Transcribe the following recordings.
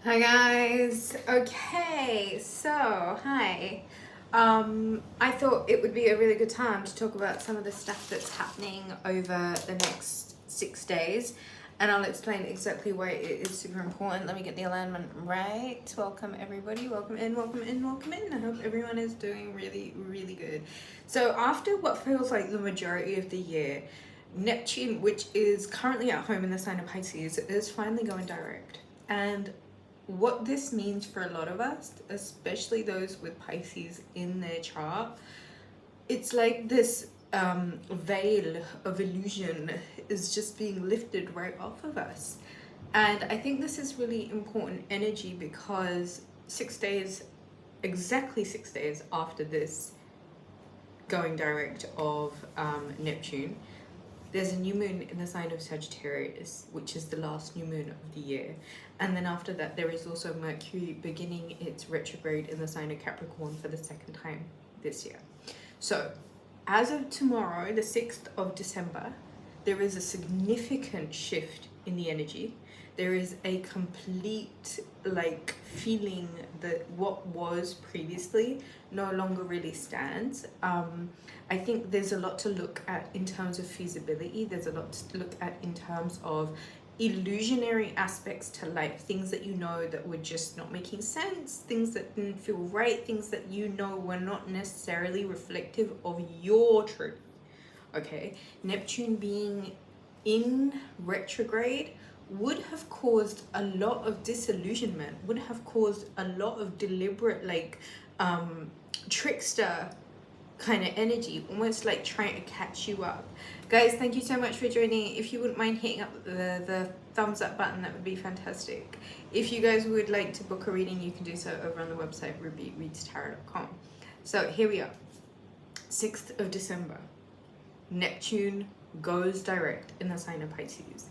Hi guys. Okay, so hi. I thought it would be a really good time to talk about some of the stuff that's happening over the next 6 days, and I'll explain exactly why it is super important. Let me get the alignment right. Welcome everybody. Welcome in. Welcome in. Welcome in. I hope everyone is doing really, really good. So after what feels like the majority of the year, Neptune, which is currently at home in the sign of Pisces, is finally going direct. And what this means for a lot of us, especially those with Pisces in their chart, it's like this veil of illusion is just being lifted right off of us. And I think this is really important energy because 6 days, exactly 6 days after this going direct of Neptune, there's a new moon in the sign of Sagittarius, which is the last new moon of the year. And then after that, there is also Mercury beginning its retrograde in the sign of Capricorn for the second time this year. So as of tomorrow, the 6th of December, there is a significant shift in the energy. There is a complete feeling that what was previously no longer really stands. I think there's a lot to look at in terms of feasibility. There's a lot to look at in terms of illusionary aspects to life, things that you know that were just not making sense, things that didn't feel right, things that you know were not necessarily reflective of your truth. Okay, Neptune being in retrograde would have caused a lot of disillusionment, would have caused a lot of deliberate trickster kind of energy, almost like trying to catch you up. Guys, thank you so much for joining. If you wouldn't mind hitting up the thumbs up button, that would be fantastic. If you guys would like to book a reading, you can do so over on the website rubyreadstarot.com. So here we are, 6th of December. Neptune goes direct in the sign of Pisces.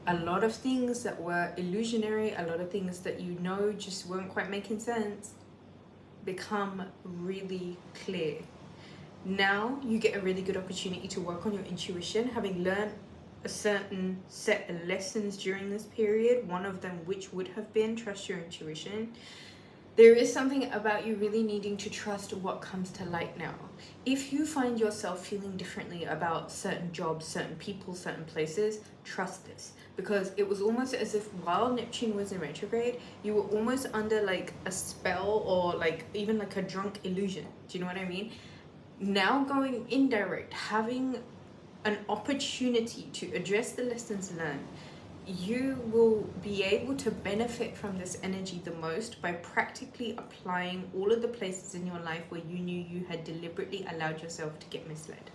A lot of things that were illusionary, a lot of things that you know just weren't quite making sense, become really clear. Now you get a really good opportunity to work on your intuition, having learned a certain set of lessons during this period, one of them which would have been trust your intuition. There is something about you really needing to trust what comes to light now. If you find yourself feeling differently about certain jobs, certain people, certain places, trust this. Because it was almost as if while Neptune was in retrograde, you were almost under a spell or even a drunk illusion. Do you know what I mean? Now going indirect, having an opportunity to address the lessons learned, you will be able to benefit from this energy the most by practically applying all of the places in your life where you knew you had deliberately allowed yourself to get misled.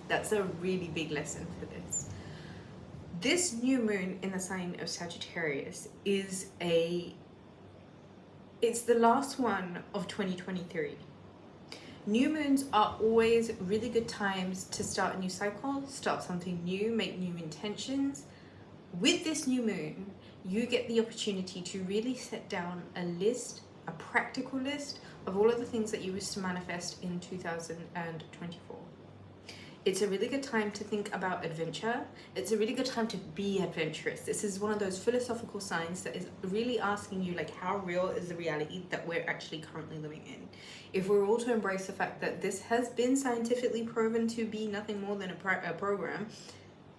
That's a really big lesson for this. This new moon in the sign of Sagittarius it's the last one of 2023. New moons are always really good times to start a new cycle, start something new, make new intentions. With this new moon, you get the opportunity to really set down a list, a practical list of all of the things that you wish to manifest in 2024. It's a really good time to think about adventure. It's a really good time to be adventurous. This is one of those philosophical signs that is really asking you, how real is the reality that we're actually currently living in? If we're all to embrace the fact that this has been scientifically proven to be nothing more than a program,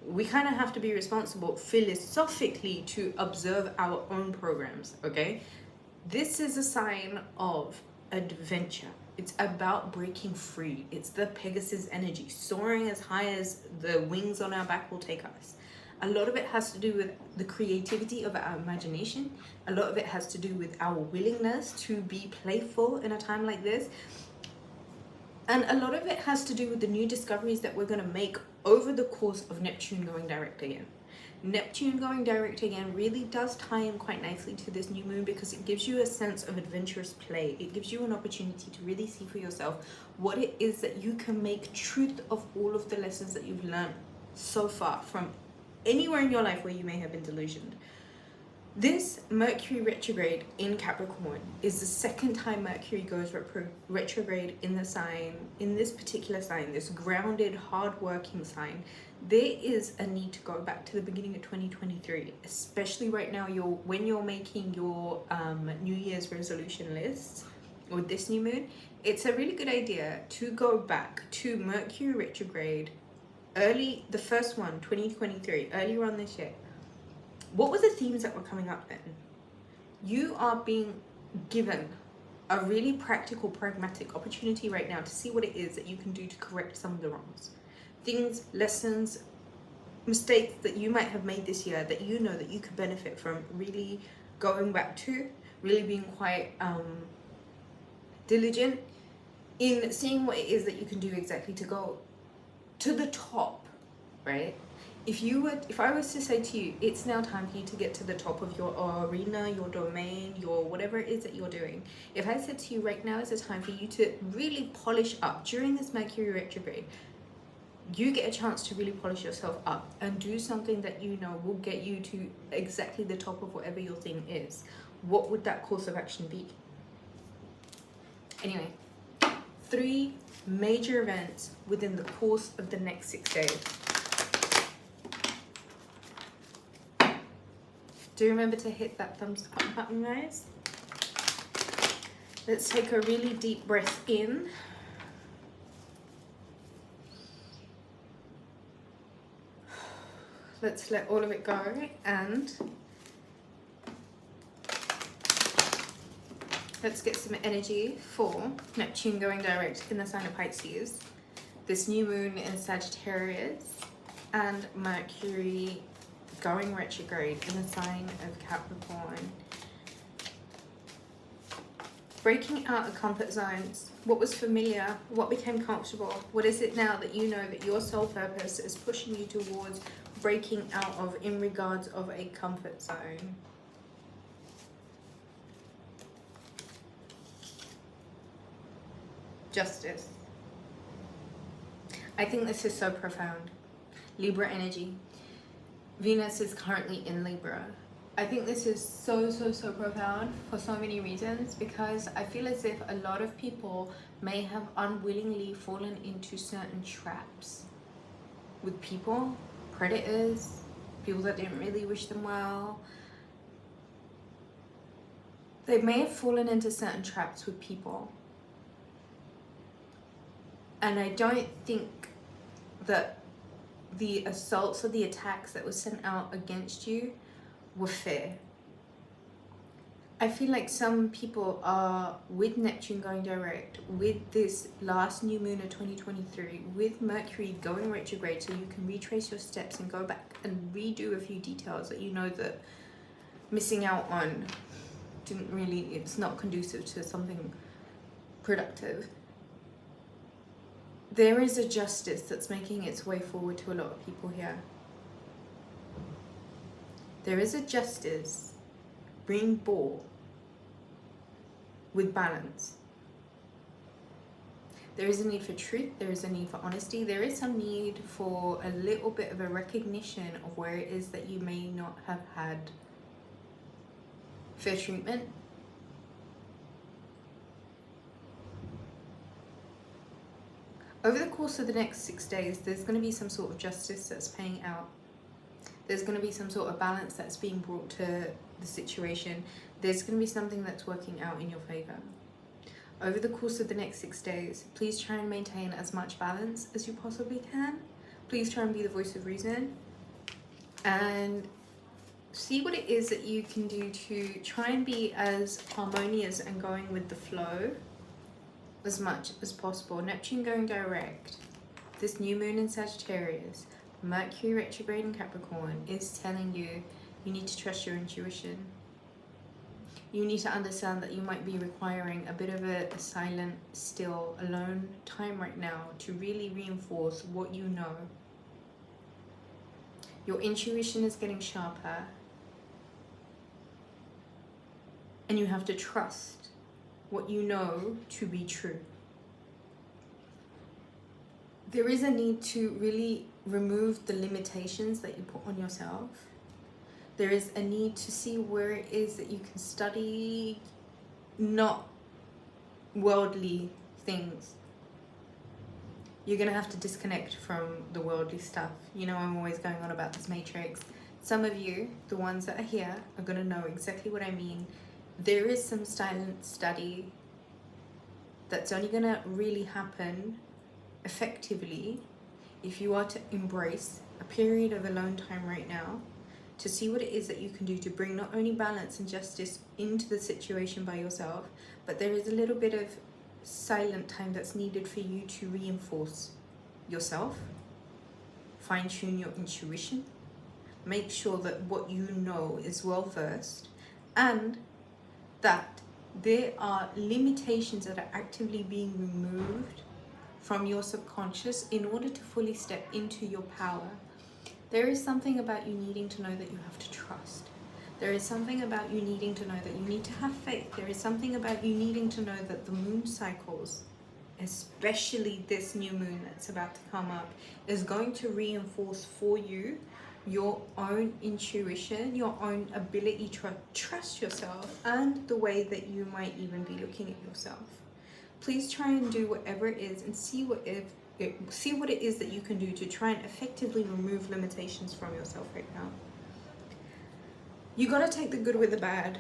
we kind of have to be responsible philosophically to observe our own programs, okay? This is a sign of adventure. It's about breaking free. It's the Pegasus energy, soaring as high as the wings on our back will take us. A lot of it has to do with the creativity of our imagination. A lot of it has to do with our willingness to be playful in a time like this. And a lot of it has to do with the new discoveries that we're going to make over the course of Neptune going direct again. Neptune going direct again really does tie in quite nicely to this new moon because it gives you a sense of adventurous play. It gives you an opportunity to really see for yourself what it is that you can make truth of all of the lessons that you've learned so far from anywhere in your life where you may have been delusioned. This Mercury retrograde in Capricorn is the second time Mercury goes retrograde in the sign, in this particular sign, this grounded, hard-working sign. There is a need to go back to the beginning of 2023, especially right now. When you're making your New Year's resolution lists with this new moon, it's a really good idea to go back to Mercury retrograde early, the first one, 2023, earlier on this year. What were the themes that were coming up then? You are being given a really practical, pragmatic opportunity right now to see what it is that you can do to correct some of the wrongs. Things, lessons, mistakes that you might have made this year that you know that you could benefit from really going back to, really being quite diligent in seeing what it is that you can do exactly to go to the top, right? If I was to say to you, it's now time for you to get to the top of your arena, your domain, your whatever it is that you're doing. If I said to you right now is the time for you to really polish up during this Mercury retrograde, you get a chance to really polish yourself up and do something that you know will get you to exactly the top of whatever your thing is. What would that course of action be? Anyway, 3 major events within the course of the next 6 days. Do remember to hit that thumbs up button, guys. Let's take a really deep breath in. Let's let all of it go, and let's get some energy for Neptune going direct in the sign of Pisces, this new moon in Sagittarius, and Mercury going retrograde in the sign of Capricorn. Breaking out of comfort zones. What was familiar? What became comfortable? What is it now that you know that your soul purpose is pushing you towards breaking out of in regards of a comfort zone? Justice. I think this is so profound. Libra energy. Venus is currently in Libra. I think this is so profound for so many reasons, because I feel as if a lot of people may have unwillingly fallen into certain traps with people, predators, people that didn't really wish them well. They may have fallen into certain traps with people. And I don't think that the assaults or the attacks that were sent out against you were fair. I feel like some people are, with Neptune going direct, with this last new moon of 2023, with Mercury going retrograde, so you can retrace your steps and go back and redo a few details that you know that missing out on it's not conducive to something productive. There is a justice that's making its way forward to a lot of people here. There is a justice being brought with balance. There is a need for truth, there is a need for honesty, there is some need for a little bit of a recognition of where it is that you may not have had fair treatment. Over the course of the next 6 days, there's going to be some sort of justice that's paying out. There's going to be some sort of balance that's being brought to the situation. There's going to be something that's working out in your favor. Over the course of the next 6 days, please try and maintain as much balance as you possibly can. Please try and be the voice of reason. And see what it is that you can do to try and be as harmonious and going with the flow as much as possible. Neptune going direct, this new moon in Sagittarius, Mercury retrograde in Capricorn is telling you you need to trust your intuition. You need to understand that you might be requiring a bit of a silent, still, alone time right now to really reinforce what you know. Your intuition is getting sharper, and you have to trust what you know to be true. There is a need to really remove the limitations that you put on yourself. There is a need to see where it is that you can study not worldly things. You're going to have to disconnect from the worldly stuff. You know, I'm always going on about this matrix. Some of you, the ones that are here, are going to know exactly what I mean. There is some silent study that's only going to really happen effectively if you are to embrace a period of alone time right now to see what it is that you can do to bring not only balance and justice into the situation by yourself, but there is a little bit of silent time that's needed for you to reinforce yourself, fine-tune your intuition, make sure that what you know is well versed, and that there are limitations that are actively being removed from your subconscious in order to fully step into your power. There is something about you needing to know that you have to trust. There is something about you needing to know that you need to have faith. There is something about you needing to know that the moon cycles, especially this new moon that's about to come up, is going to reinforce for you your own intuition, your own ability to trust yourself, and the way that you might even be looking at yourself. Please try and do whatever it is and see what it is that you can do to try and effectively remove limitations from yourself right now. You got to take the good with the bad,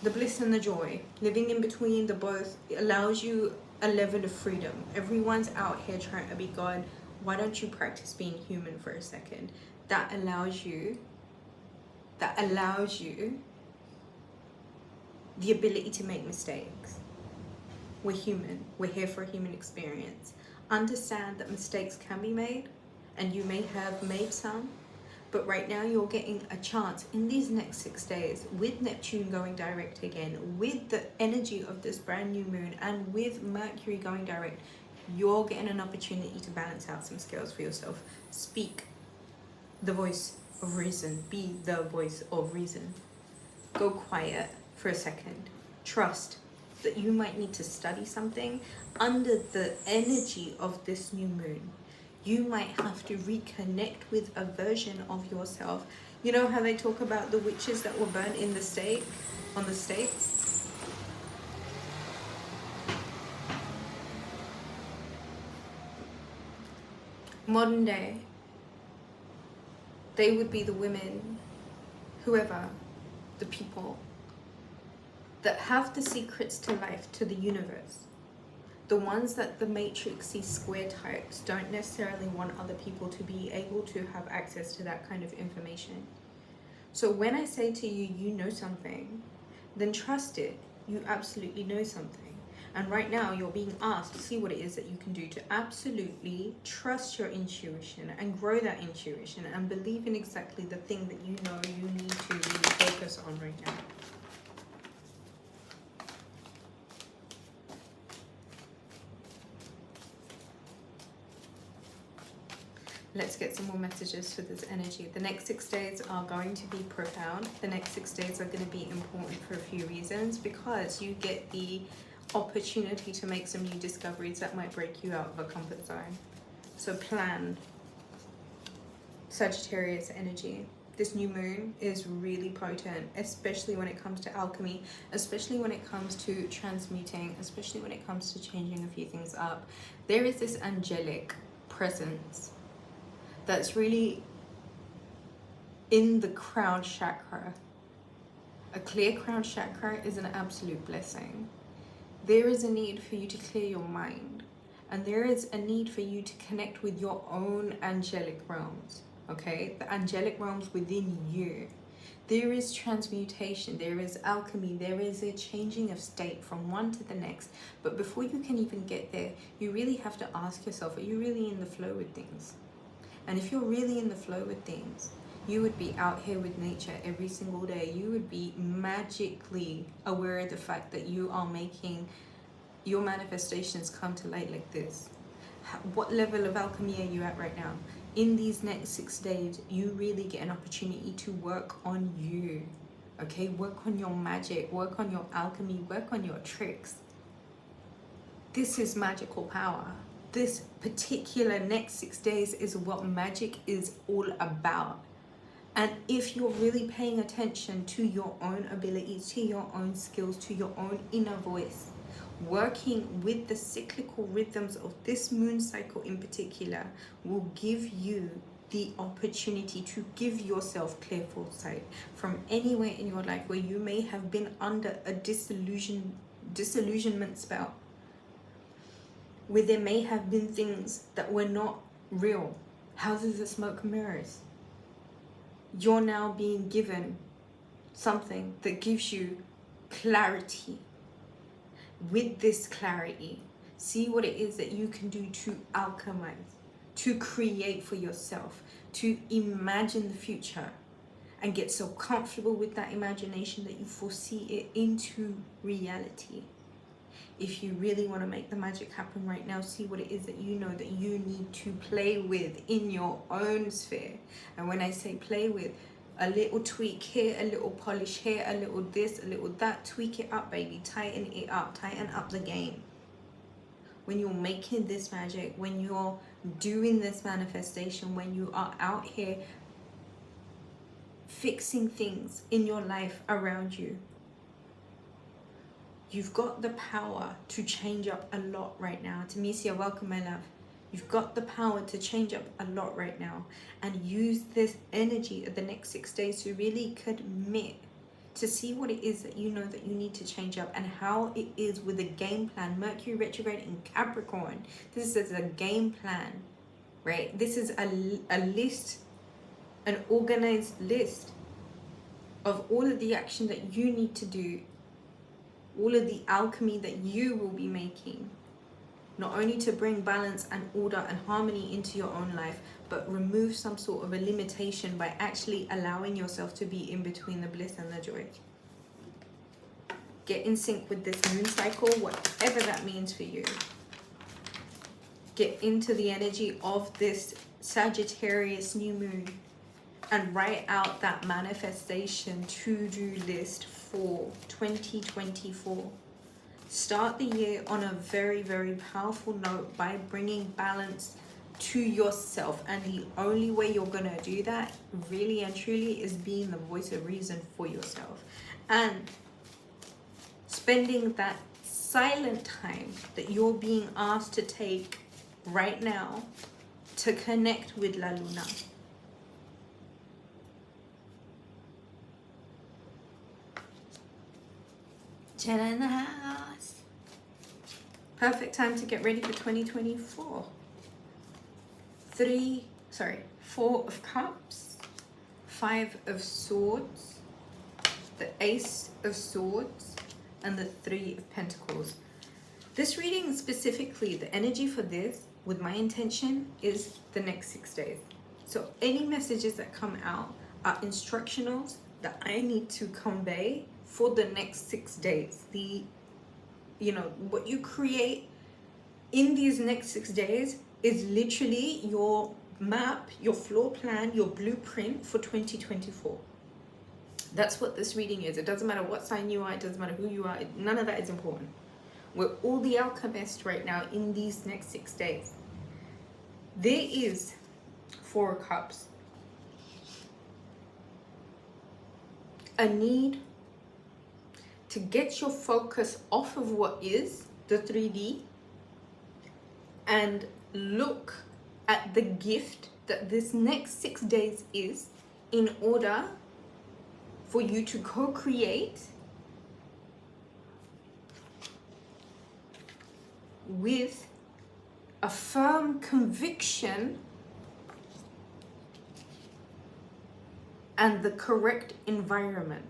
the bliss and the joy. Living in between the both allows you a level of freedom. Everyone's out here trying to be God. Why don't you practice being human for a second? That allows you the ability to make mistakes. We're human. We're here for a human experience. Understand that mistakes can be made, and you may have made some, but right now you're getting a chance in these next 6 days with Neptune going direct again, with the energy of this brand new moon, and with Mercury going direct. You're getting an opportunity to balance out some skills for yourself. Speak the voice of reason. Be the voice of reason. Go quiet for a second. Trust that you might need to study something under the energy of this new moon. You might have to reconnect with a version of yourself. You know how they talk about the witches that were burnt in the stake, on the stakes? Modern day, they would be the women, whoever, the people that have the secrets to life, to the universe. The ones that the matrixy square types don't necessarily want other people to be able to have access to that kind of information. So when I say to you, you know something, then trust it. You absolutely know something. And right now you're being asked to see what it is that you can do to absolutely trust your intuition and grow that intuition and believe in exactly the thing that you know you need to really focus on right now. Let's get some more messages for this energy. The next 6 days are going to be profound. The next 6 days are going to be important for a few reasons, because you get the opportunity to make some new discoveries that might break you out of a comfort zone. So plan. Sagittarius energy. This new moon is really potent, especially when it comes to alchemy, especially when it comes to transmuting, especially when it comes to changing a few things up. There is this angelic presence that's really in the crown chakra. A clear crown chakra is an absolute blessing. There is a need for you to clear your mind, and there is a need for you to connect with your own angelic realms, okay? The angelic realms within you. There is transmutation, there is alchemy, there is a changing of state from one to the next. But before you can even get there, you really have to ask yourself, are you really in the flow with things? And if you're really in the flow with things, you would be out here with nature every single day. You would be magically aware of the fact that you are making your manifestations come to light like this. What level of alchemy are you at right now? In these next 6 days, you really get an opportunity to work on you, okay? Work on your magic, work on your alchemy, work on your tricks. This is magical power. This particular next 6 days is what magic is all about. And if you're really paying attention to your own abilities, to your own skills, to your own inner voice, working with the cyclical rhythms of this moon cycle in particular will give you the opportunity to give yourself clear foresight from anywhere in your life where you may have been under a disillusionment spell, where there may have been things that were not real, houses of smoke and mirrors. You're now being given something that gives you clarity. With this clarity, see what it is that you can do to alchemize, to create for yourself, to imagine the future, and get so comfortable with that imagination that you foresee it into reality. If you really want to make the magic happen right now, see what it is that you know that you need to play with in your own sphere. And when I say play with, a little tweak here, a little polish here, a little this, a little that, tweak it up, baby, tighten it up, tighten up the game. When you're making this magic, when you're doing this manifestation, when you are out here fixing things in your life around you, you've got the power to change up a lot right now. Tamesia, welcome, my love. You've got the power to change up a lot right now, and use this energy of the next 6 days to really commit to see what it is that you know that you need to change up, and how it is with a game plan. Mercury retrograde in Capricorn. This is a game plan, right? This is a list, an organized list of all of the action that you need to do, all of the alchemy that you will be making, not only to bring balance and order and harmony into your own life, but remove some sort of a limitation by actually allowing yourself to be in between the bliss and the joy. Get in sync with this moon cycle, whatever that means for you. Get into the energy of this Sagittarius new moon and write out that manifestation to-do list for 2024. Start the year on a very, very powerful note by bringing balance to yourself. And the only way you're going to do that, really and truly, is being the voice of reason for yourself. And spending that silent time that you're being asked to take right now to connect with La Luna. Jenna in the house. Perfect time to get ready for 2024. 4 of Cups, 5 of Swords, the Ace of Swords, and the 3 of Pentacles. This reading specifically, the energy for this, with my intention, is the next 6 days. So any messages that come out are instructionals that I need to convey for the next 6 days. What you create in these next 6 days is literally your map, your floor plan, your blueprint for 2024. That's what this reading is. It doesn't matter what sign you are, it doesn't matter who you are, none of that is important. We're all the alchemists right now in these next 6 days. There is 4 of Cups. A need to get your focus off of what is the 3D and look at the gift that this next 6 days is, in order for you to co-create with a firm conviction and the correct environment.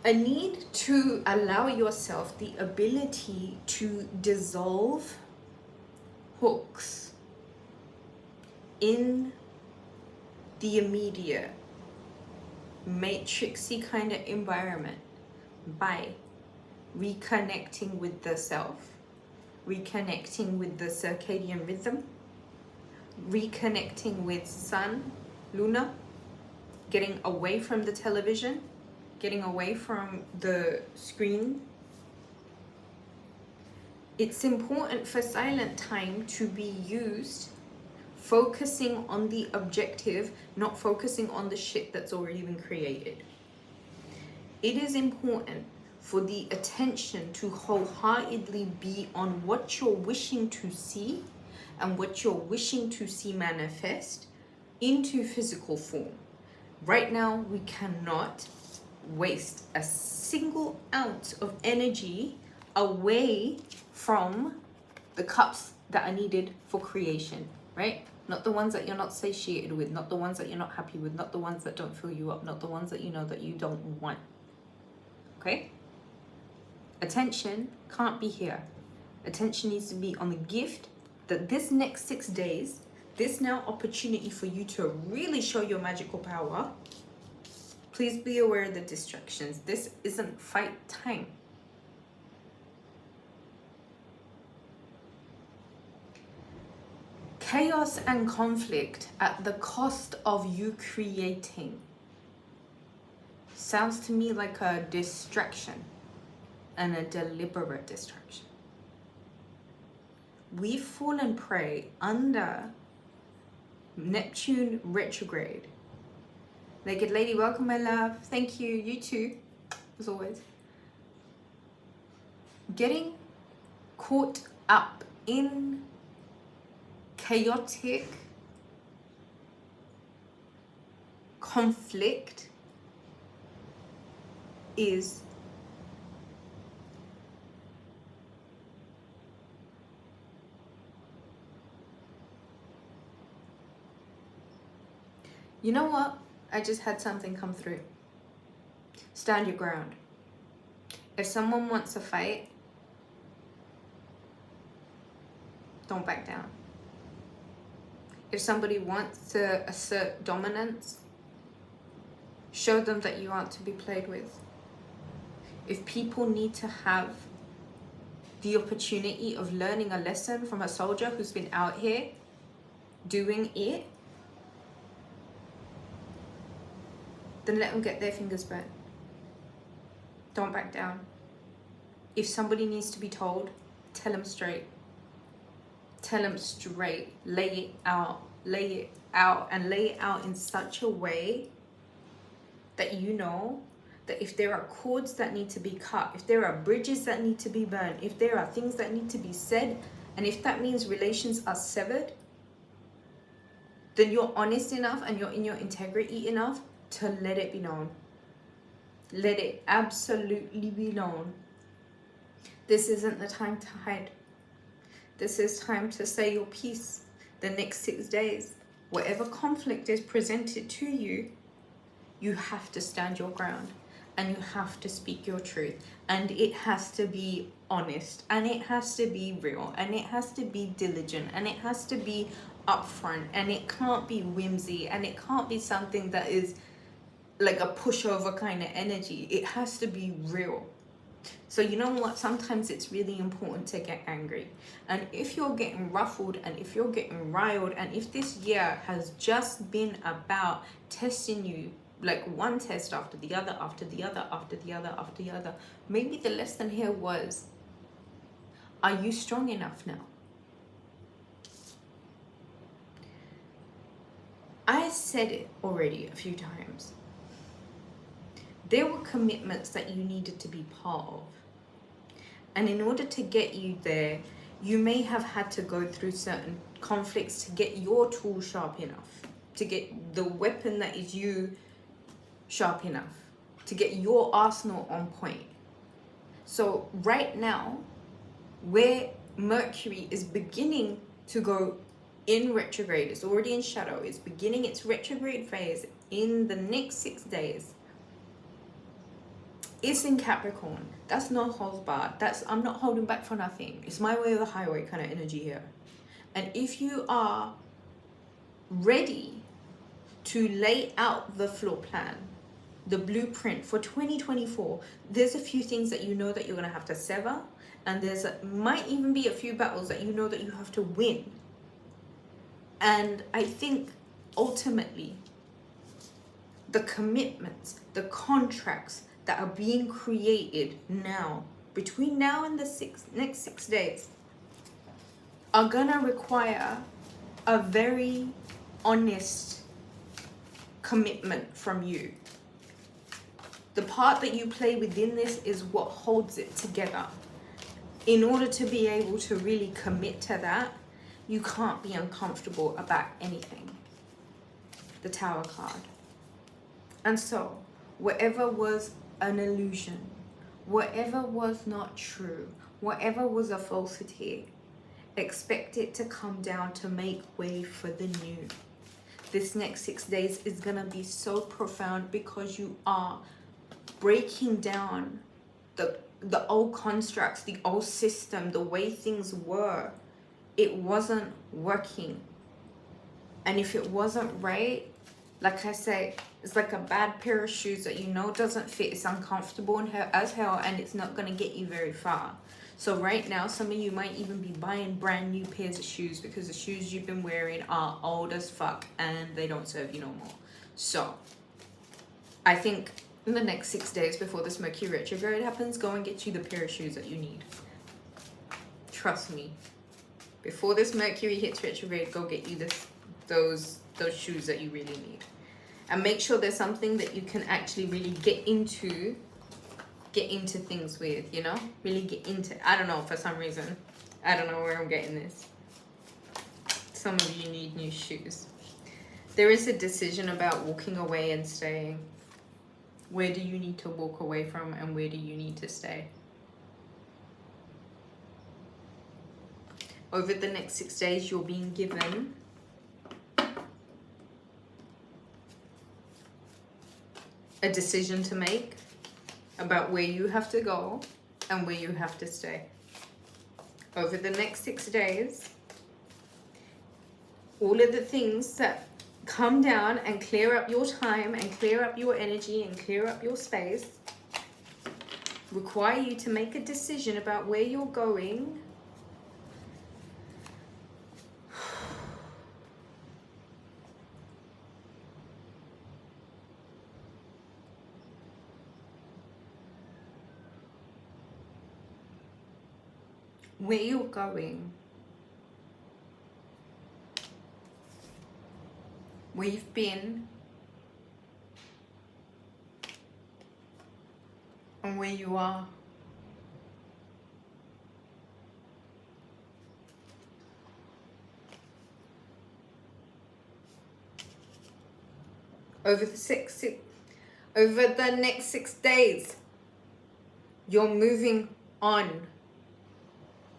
A need to allow yourself the ability to dissolve hooks in the immediate matrixy kind of environment by reconnecting with the self, reconnecting with the circadian rhythm, reconnecting with sun, Luna, getting away from the television, getting away from the screen. It's important for silent time to be used focusing on the objective, not focusing on the shit that's already been created. It is important for the attention to wholeheartedly be on what you're wishing to see and what you're wishing to see manifest into physical form. Right now, we cannot waste a single ounce of energy away from the cups that are needed for creation, right? Not the ones that you're not satiated with, not the ones that you're not happy with, not the ones that don't fill you up, not the ones that you know that you don't want. Okay? Attention can't be here. Attention needs to be on the gift that this next 6 days, this now opportunity for you to really show your magical power. Please be aware of the distractions. This isn't fight time. Chaos and conflict at the cost of you creating. Sounds to me like a distraction, and a deliberate distraction. We've fallen prey under Neptune retrograde. Naked lady, welcome my love. Thank you. You too, as always. Getting caught up in chaotic conflict is you know what? I just had something come through. Stand your ground. If someone wants a fight, don't back down. If somebody wants to assert dominance, show them that you aren't to be played with. If people need to have the opportunity of learning a lesson from a soldier who's been out here doing it, then let them get their fingers burnt. Don't back down. If somebody needs to be told, tell them straight. Tell them straight. Lay it out. Lay it out. And lay it out in such a way that you know that if there are cords that need to be cut, if there are bridges that need to be burned, if there are things that need to be said, and if that means relations are severed, then you're honest enough and you're in your integrity enough to let it be known. Let it absolutely be known. This isn't the time to hide. This is time to say your piece. The next 6 days, whatever conflict is presented to you, you have to stand your ground and you have to speak your truth. And it has to be honest and it has to be real and it has to be diligent and it has to be upfront and it can't be whimsy and it can't be something that is like a pushover kind of energy. It has to be real. So you know what? Sometimes it's really important to get angry. And if you're getting ruffled and if you're getting riled and if this year has just been about testing you, like one test after the other, after the other, after the other, after the other, maybe the lesson here was, are you strong enough now? I said it already a few times. There were commitments that you needed to be part of. And in order to get you there, you may have had to go through certain conflicts to get your tool sharp enough, to get the weapon that is you sharp enough, to get your arsenal on point. So right now, where Mercury is beginning to go in retrograde, it's already in shadow, it's beginning its retrograde phase in the next 6 days. It's in Capricorn. That's no holds barred. I'm not holding back for nothing. It's my way or the highway kind of energy here. And if you are ready to lay out the floor plan, the blueprint for 2024, there's a few things that you know that you're going to have to sever. And might even be a few battles that you know that you have to win. And I think ultimately, the commitments, the contracts that are being created now, between now and the next 6 days, are gonna require a very honest commitment from you. The part that you play within this is what holds it together. In order to be able to really commit to that, you can't be uncomfortable about anything. The Tower card. And so, whatever was an illusion, whatever was not true, whatever was a falsity, expect it to come down to make way for the new. This next 6 days is going to be so profound because you are breaking down the old constructs, the old system, the way things were. It wasn't working. And if it wasn't right, like I say, it's like a bad pair of shoes that you know doesn't fit. It's uncomfortable and as hell, and it's not going to get you very far. So right now, some of you might even be buying brand new pairs of shoes because the shoes you've been wearing are old as fuck and they don't serve you no more. So I think in the next 6 days before this Mercury Retrograde happens, go and get you the pair of shoes that you need. Trust me. Before this Mercury hits retrograde, go get you those shoes that you really need. And make sure there's something that you can actually really get into things with, you know? Really get into. I don't know, for some reason. I don't know where I'm getting this. Some of you need new shoes. There is a decision about walking away and staying. Where do you need to walk away from and where do you need to stay? Over the next 6 days, you're being given a decision to make about where you have to go and where you have to stay. Over the next 6 days, all of the things that come down and clear up your time and clear up your energy and clear up your space require you to make a decision about where you're going. Where you're going, where you've been, and where you are. Over the next 6 days, you're moving on.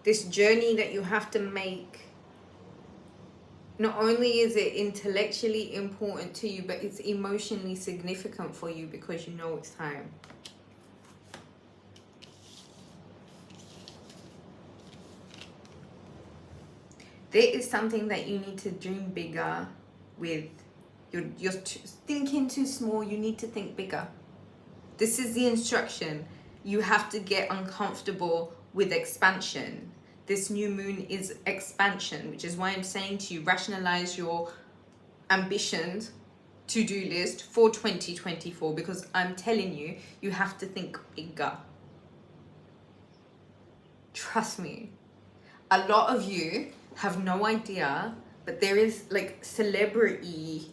This journey that you have to make, not only is it intellectually important to you, but it's emotionally significant for you because you know it's time. There is something that you need to dream bigger with. You're thinking too small. You need to think bigger. This is the instruction. You have to get uncomfortable with expansion. This new moon is expansion, which is why I'm saying to you, rationalize your ambitions to-do list for 2024, because I'm telling you, you have to think bigger. Trust me. A lot of you have no idea, but there is like celebrity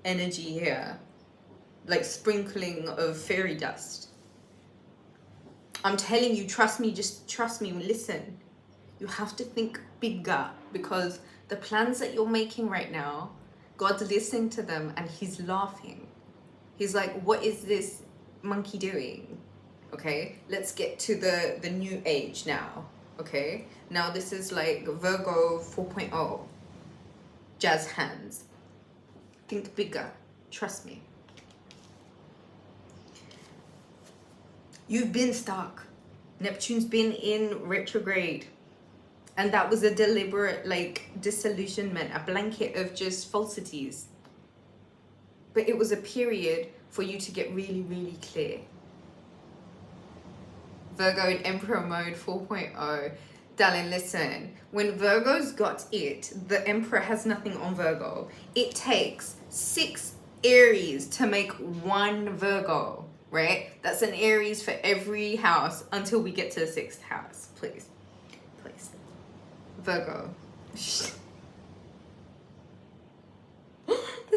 energy here, like sprinkling of fairy dust. I'm telling you, trust me, just trust me, listen. You have to think bigger because the plans that you're making right now, God's listening to them and he's laughing. He's like, what is this monkey doing? Okay, let's get to the new age now. Okay, now this is like Virgo 4.0. Jazz hands. Think bigger. Trust me. You've been stuck. Neptune's been in retrograde. And that was a deliberate, like, disillusionment, a blanket of just falsities. But it was a period for you to get really, really clear. Virgo in Emperor mode 4.0. Darling, listen. When Virgo's got it, the Emperor has nothing on Virgo. It takes 6 Aries to make 1 Virgo, right? That's an Aries for every house until we get to the 6th house, please. Virgo.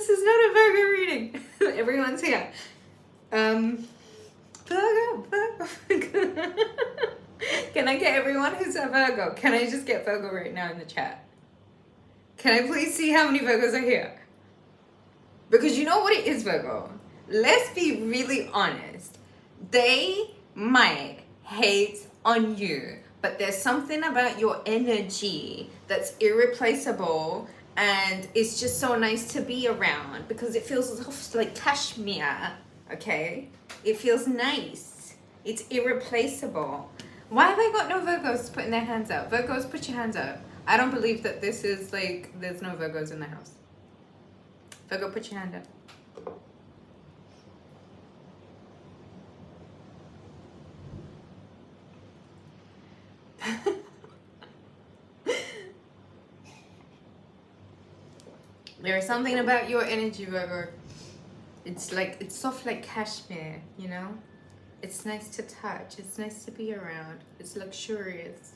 This is not a Virgo reading. Everyone's here. Virgo. Can I get everyone who's a Virgo? Can I just get Virgo right now in the chat? Can I please see how many Virgos are here? Because you know what it is, Virgo. Let's be really honest. They might hate on you, but there's something about your energy that's irreplaceable, and it's just so nice to be around because it feels like cashmere, okay? It feels nice. It's irreplaceable. Why have I got no Virgos putting their hands up? Virgos, put your hands up. I don't believe that this is like, there's no Virgos in the house. Virgo, put your hand up. There is something about your energy, Virgo. It's like, it's soft like cashmere, you know? It's nice to touch. It's nice to be around. It's luxurious.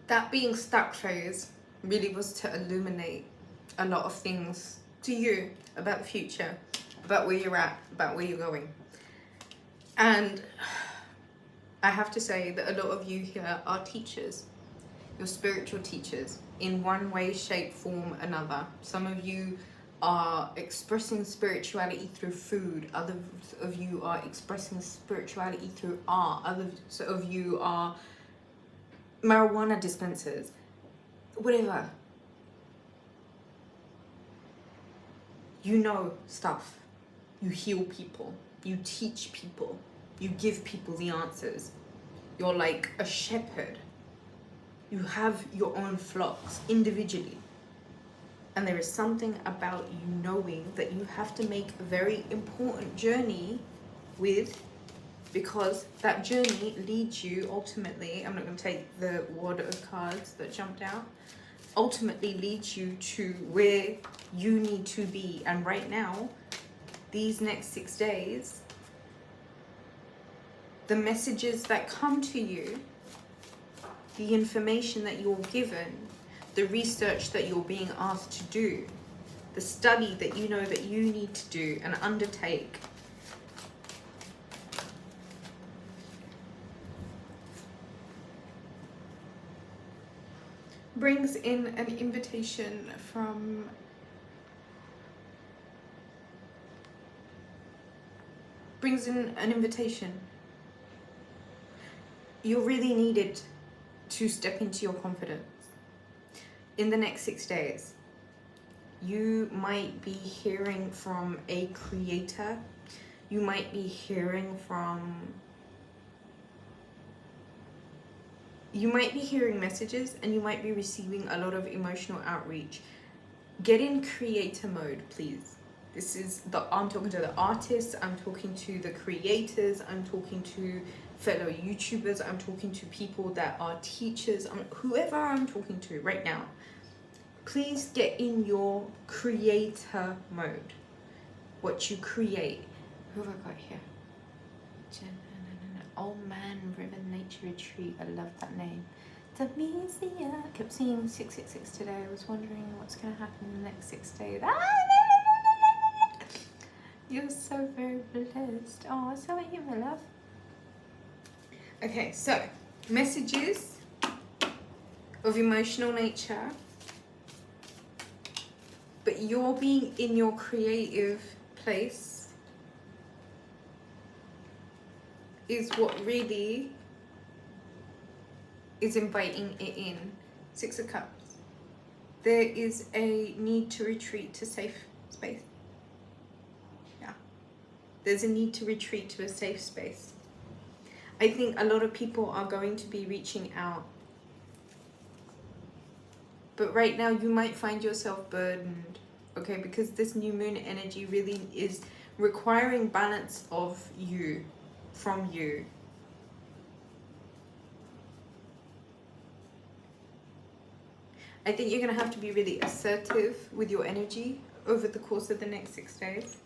That being stuck phase really was to illuminate a lot of things to you about the future, about where you're at, about where you're going. And I have to say that a lot of you here are teachers. You're spiritual teachers in one way, shape, form, another. Some of you are expressing spirituality through food. Others of you are expressing spirituality through art. Others of you are marijuana dispensers. Whatever. You know stuff. You heal people. You teach people. You give people the answers. You're like a shepherd. You have your own flocks individually. And there is something about you knowing that you have to make a very important journey with, because that journey leads you ultimately, I'm not going to take the wad of cards that jumped out, ultimately leads you to where you need to be. And right now, these next 6 days, the messages that come to you, the information that you're given, the research that you're being asked to do, the study that you know that you need to do and undertake, brings in an invitation from You're really needed to step into your confidence. In the next 6 days, you might be hearing from a creator. You might be hearing messages, and you might be receiving a lot of emotional outreach. Get in creator mode, please. I'm talking to the artists, I'm talking to the creators, I'm talking to fellow YouTubers, I'm talking to people that are teachers, whoever I'm talking to right now. Please get in your creator mode. What you create. Who have I got here? Old Man River Nature Retreat. I love that name. The museum. I kept seeing 666 today. I was wondering what's going to happen in the next 6 days. You're so very blessed. Oh, so are you, my love. Okay, so messages of emotional nature, but you're being in your creative place is what really is inviting it in. 6 of Cups. There is a need to retreat to safe space. Yeah. There's a need to retreat to a safe space. I think a lot of people are going to be reaching out. But right now you might find yourself burdened, okay? Because this new moon energy really is requiring balance of you, from you. I think you're going to have to be really assertive with your energy over the course of the next 6 days.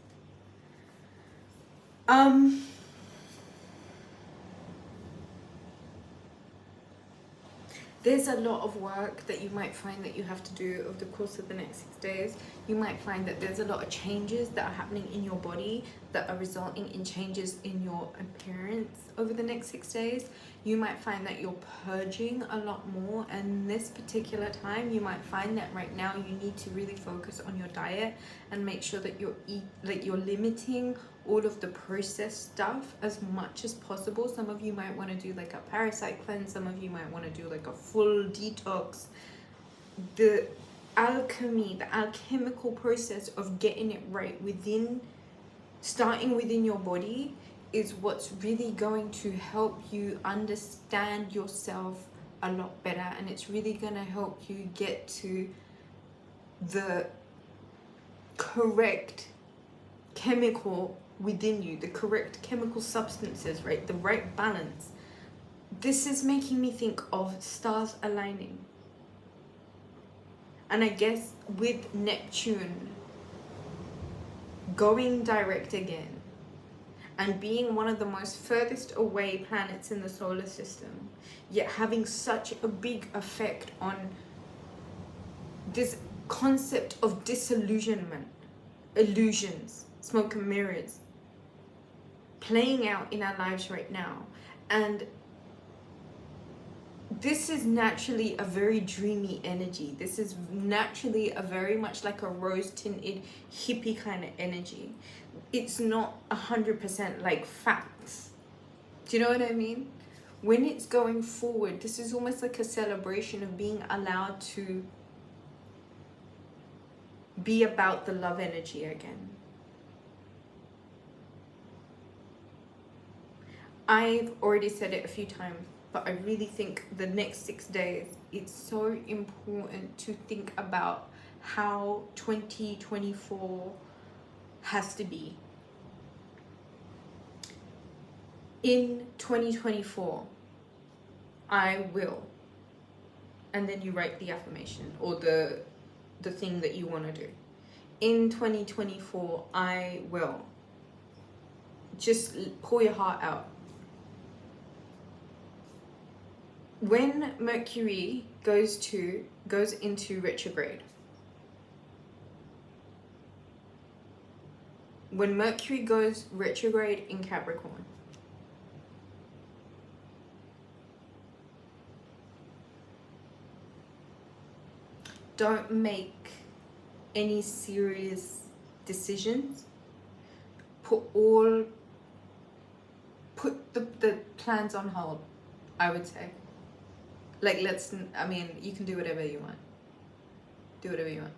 there's a lot of work that you might find that you have to do over the course of the next 6 days. You might find that there's a lot of changes that are happening in your body that are resulting in changes in your appearance over the next 6 days. You might find that you're purging a lot more, and this particular time you might find that right now you need to really focus on your diet and make sure that you're limiting all of the processed stuff as much as possible. Some of you might want to do like a parasite cleanse, some of you might want to do like a full detox. The alchemy, the alchemical process of getting it right within, starting within your body, is what's really going to help you understand yourself a lot better, and it's really going to help you get to the correct chemical within you, the correct chemical substances, right? The right balance. This is making me think of stars aligning. And I guess with Neptune going direct again, and being one of the most furthest away planets in the solar system, yet having such a big effect on this concept of disillusionment, illusions, smoke and mirrors, playing out in our lives right now. And this is naturally a very dreamy energy. This is naturally a very much like a rose-tinted hippie kind of energy. It's not 100% like facts. Do you know what I mean? When it's going forward, this is almost like a celebration of being allowed to be about the love energy again. I've already said it a few times, but I really think the next 6 days, it's so important to think about how 2024 has to be. In 2024, I will. And then you write the affirmation or the thing that you want to do. In 2024, I will. Just pour your heart out. When Mercury goes into retrograde, when Mercury goes retrograde in Capricorn, don't make any serious decisions. Put the plans on hold, I would say. Like, you can do whatever you want. Do whatever you want.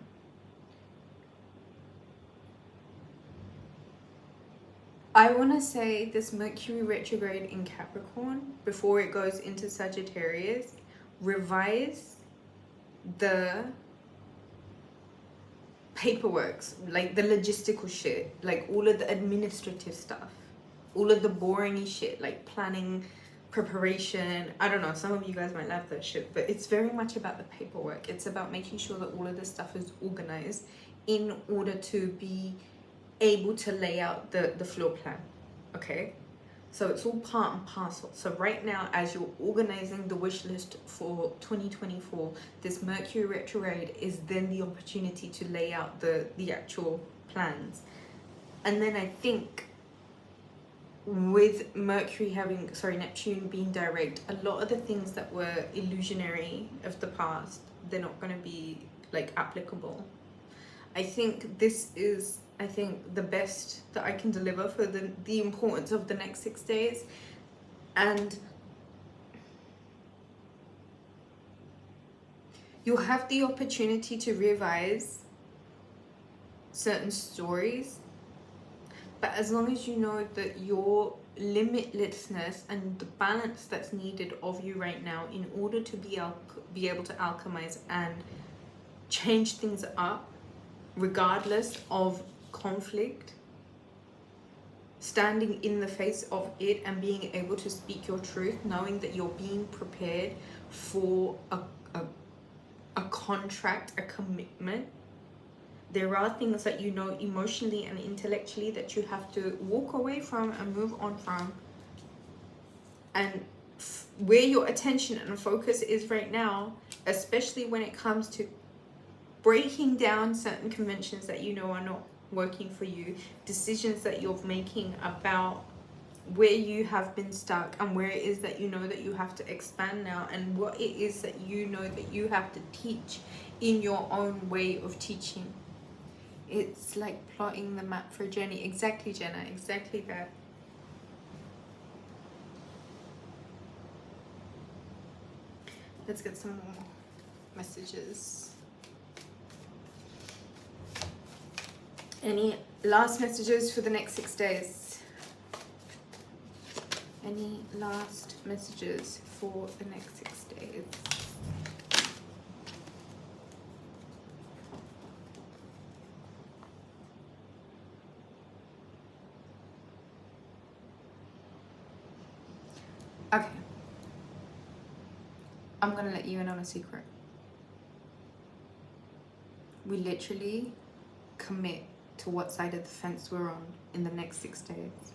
I want to say this Mercury retrograde in Capricorn, before it goes into Sagittarius, revise the paperwork, like the logistical shit, like all of the administrative stuff, all of the boring shit, like planning, preparation. I don't know, some of you guys might love that shit, but it's very much about the paperwork. It's about making sure that all of this stuff is organized in order to be able to lay out the floor plan. Okay, so it's all part and parcel. So right now, as you're organizing the wish list for 2024, this Mercury retrograde is then the opportunity to lay out the actual plans. And then I think with Neptune being direct, a lot of the things that were illusionary of the past, they're not going to be like applicable. I think this is the best that I can deliver for the importance of the next 6 days. And you'll have the opportunity to revise certain stories, but as long as you know that your limitlessness and the balance that's needed of you right now in order to be able to alchemize and change things up regardless of conflict, standing in the face of it and being able to speak your truth, knowing that you're being prepared for a contract, a commitment. There are things that you know emotionally and intellectually that you have to walk away from and move on from, and where your attention and focus is right now, especially when it comes to breaking down certain conventions that you know are not working for you, decisions that you're making about where you have been stuck and where it is that you know that you have to expand now, and what it is that you know that you have to teach in your own way of teaching. It's like plotting the map for a journey. Exactly, Jenna, exactly that. Let's get some more messages. Any last messages for the next 6 days? Any last messages for the next 6 days? Okay. I'm gonna let you in on a secret. We literally commit to what side of the fence we're on in the next 6 days.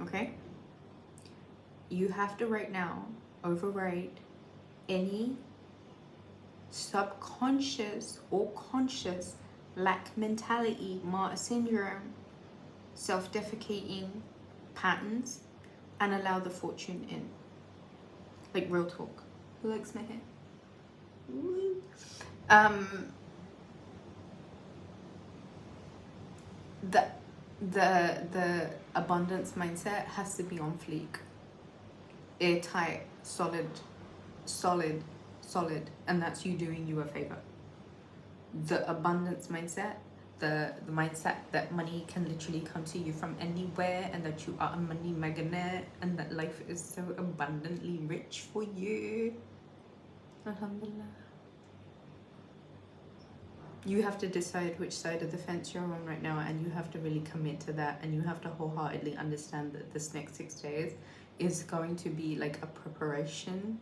Okay? You have to right now override any subconscious or conscious lack mentality, martyr syndrome, self-defecating patterns, and allow the fortune in. Like real talk. Who likes my hair? Woo. The abundance mindset has to be on fleek, airtight, solid, and that's you doing you a favor. The abundance mindset, the mindset that money can literally come to you from anywhere, and that you are a money magnet, and that life is so abundantly rich for you. Alhamdulillah. You have to decide which side of the fence you're on right now, and you have to really commit to that, and you have to wholeheartedly understand that this next 6 days is going to be like a preparation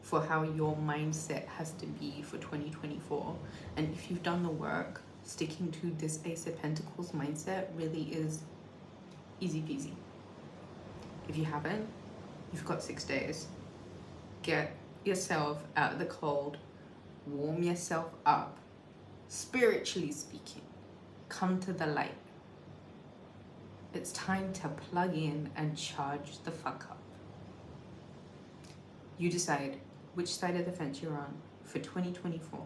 for how your mindset has to be for 2024. And if you've done the work, sticking to this Ace of Pentacles mindset really is easy peasy. If you haven't, you've got 6 days. Get yourself out of the cold, warm yourself up, spiritually speaking, come to the light. It's time to plug in and charge the fuck up. You decide which side of the fence you're on for 2024.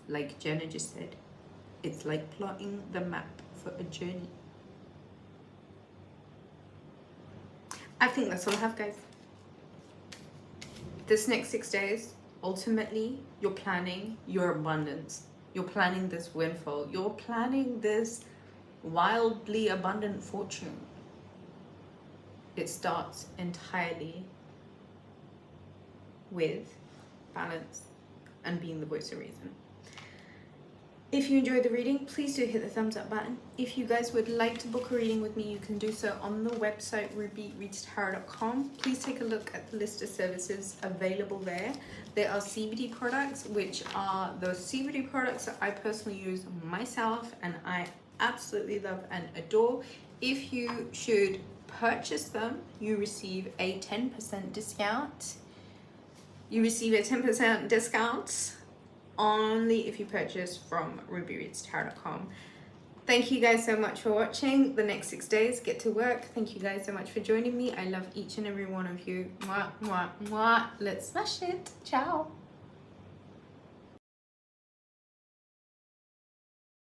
Like Jenna just said, it's like plotting the map for a journey. I think that's all I have, guys. This next 6 days, ultimately, you're planning your abundance. You're planning this windfall. You're planning this wildly abundant fortune. It starts entirely with balance and being the voice of reason. If you enjoyed the reading, please do hit the thumbs up button. If you guys would like to book a reading with me, you can do so on the website rubyreadstarot.com. Please take a look at the list of services available there. There are CBD products, which are those CBD products that I personally use myself and I absolutely love and adore. If you should purchase them, you receive a 10% discount. You receive a 10% discount only if you purchase from rubyreadstarot.com. Thank you guys so much for watching. The next 6 days, get to work. Thank you guys so much for joining me. I love each and every one of you. Mwah, mwah, mwah. Let's smash it. Ciao.